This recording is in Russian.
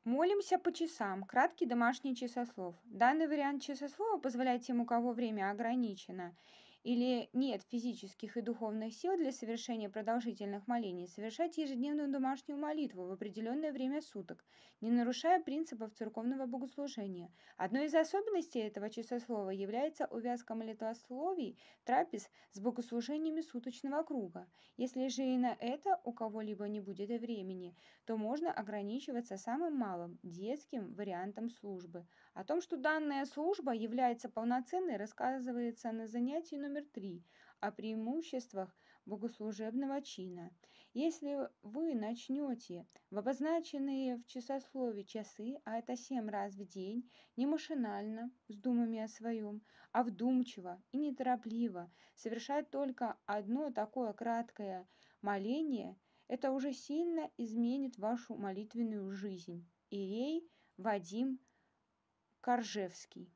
Молимся по часам. Краткий домашний часослов. Данный вариант часослова позволяет тем, у кого время ограничено или нет физических и духовных сил для совершения продолжительных молений, совершать ежедневную домашнюю молитву в определенное время суток, не нарушая принципов церковного богослужения. Одной из особенностей этого часослова является увязка молитвословий трапез с богослужениями суточного круга. Если же и на это у кого-либо не будет времени, то можно ограничиваться самым малым детским вариантом службы. О том, что данная служба является полноценной, рассказывается на занятии номер 3 о преимуществах богослужебного чина. Если вы начнете в обозначенные в часослове часы, а это 7 раз в день, не машинально, с думами о своем, а вдумчиво и неторопливо совершать только одно такое краткое моление, это уже сильно изменит вашу молитвенную жизнь. Ирей Вадим Коржевский.